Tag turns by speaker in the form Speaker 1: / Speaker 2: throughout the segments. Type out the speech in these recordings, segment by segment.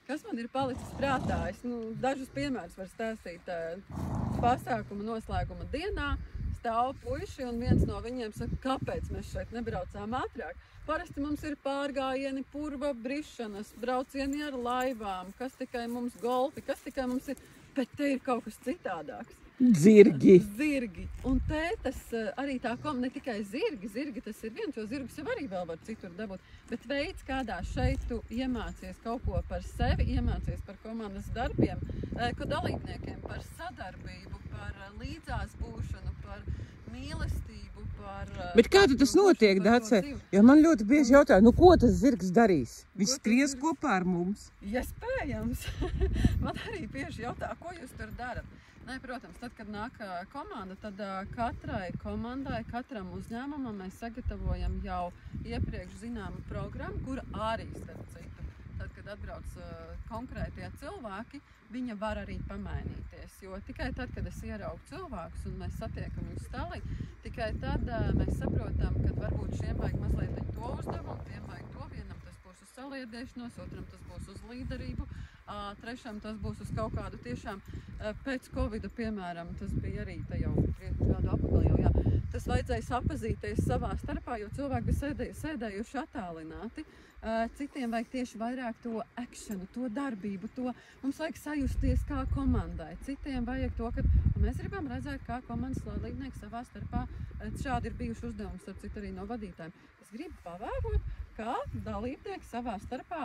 Speaker 1: Kas man ir palicis prātā? Es dažus piemērus var stāstīt. Pasākuma noslēguma dienā stāv puiši un viens no viņiem saka, kāpēc mēs šeit nebraucām ātrāk. Parasti mums ir pārgājieni, purva brišanas, braucieni ar laivām, kas tikai mums golfi, kas tikai mums ir, bet te ir kaut kas citādāks.
Speaker 2: Zirgi.
Speaker 1: Zirgi. Un te tas arī tā ne tikai zirgi tas ir viens, jo zirgus jau arī vēl var citur dabūt, bet veids, kādā šeit tu iemācies kaut ko par sevi, iemācies par komandas darbiem, ko dalībniekiem, par sadarbību, par līdzās būšanu, par mīlestību, par...
Speaker 2: Bet kā tas notiek, Dace? Jo man ļoti bieži jautā, ko tas zirgs darīs? Viņš skries kopā ar mums.
Speaker 1: Iespējams. Man arī bieži jautā, ko jūs tur darat? Nē, protams, tad, kad nāk komanda, tad katrai komandai, katram uzņēmumam mēs sagatavojam jau iepriekš zināmu programmu, kura arī, starp citu, tad, kad atbrauc konkrētie cilvēki, viņa var arī pamainīties. Jo tikai tad, kad es ieraugu cilvēkus un mēs satiekam viņus stālī, tikai tad mēs saprotam, ka varbūt šiem vajag mazliet to uzdevumu, tiem vajag to, vienam tas būs uz saliedēšanos, otram tas būs uz līderību, trešam tas būs uz kaut kādu tiešām pēc Covida, piemēram, tas bija arī te jau kādu apakaļ jau, jā. Tas vajadzēja sapazīties savā starpā, jo cilvēki bija sēdējuši attālināti. Citiem vajag tieši vairāk to actionu, to darbību, mums vajag sajusties kā komandai. Citiem vajag to, ka mēs gribam redzēt, kā komandas dalībnieki savā starpā, šādi ir bijuši uzdevumi, starp citu arī no vadītājiem. Es gribu pavērot, kā dalībnieki savā starpā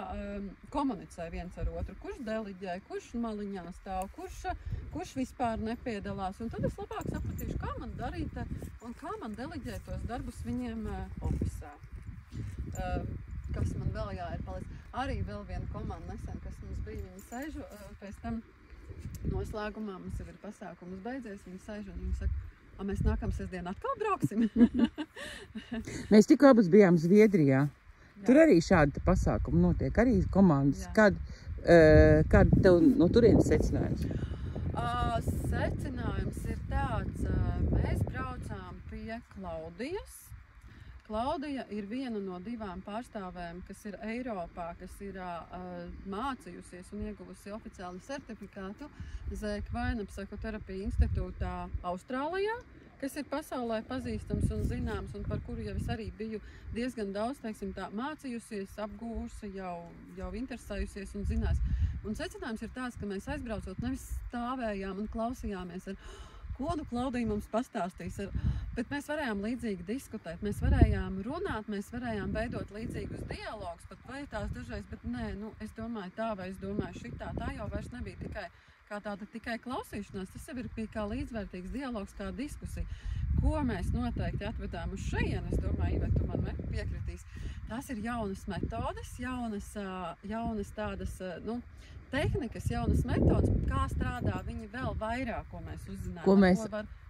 Speaker 1: komunicē viens ar otru, kurš deliģē, kurš maliņā stāv, kurš vispār nepiedalās. Un tad es labāk sapratīšu, kā man darīt un kā man deliģēt tos darbus viņiem ofisā. Kas man vēl ir palicis. Arī vēl viena komanda nesen, kas mums bija, viņi sēžu, pēc tam noslēgumā mums jau ir pasākums beidzies, viņi sēž un viņi saka, mēs nākam sestdien atkal brauksim.
Speaker 2: Mēs tikko abas bijām Zviedrijā. Jā. Tur arī šādi pasākumi notiek, arī komandas. Kāda tev no turienes secinājums?
Speaker 1: Secinājums ir tāds, mēs braucām pie Klaudijas. Klaudija ir viena no divām pārstāvēm, kas ir Eiropā, kas ir mācījusies un ieguvusi oficiāli certifikātu Zēkvaina psihoterapija institūtā Austrālijā, kas ir pasaulē pazīstams un zināms, un par kuru jau es arī biju diezgan daudz, teiksim tā, mācījusies, apgūsi, jau interesējusies un zinās. Un secinājums ir tāds, ka mēs aizbraucot nevis stāvējām un klausījāmies ko Klaudija mums pastāstīs, bet mēs varējām līdzīgi diskutēt, mēs varējām runāt, mēs varējām veidot līdzīgus dialogus, pat vai tās dažreiz, bet nē, es domāju tā vai es domāju šitā, tā jau vairs nebija tikai klausīšanās, tas jau ir kā līdzvērtīgs dialogs, kā diskusija. Ko mēs noteikti atvedām uz šejienu, es domāju, Iveta, tu man piekritīs. Tās ir jaunas metodes, jaunas tādas, tehnikas, jaunas metodas, kā strādā viņi vēl vairāk, ko mēs uzzinājām.
Speaker 2: Ko mēs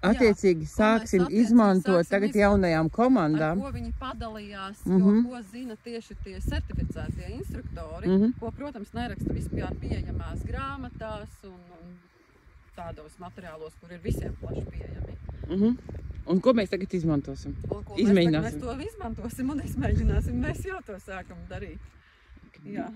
Speaker 2: attiecīgi sāksim izmantot tagad jaunajām komandām.
Speaker 1: Ar ko viņi padalījās, ko zina tieši tie certificētie instruktori, ko, protams, neraksta vispār pieejamās grāmatās un tādos materiālos, kur ir visiem plaši pieejami.
Speaker 2: Un ko mēs tagad izmantosim?
Speaker 1: Mēs to izmantosim un izmēģināsim. Mēs jau to sākam darīt. Jā.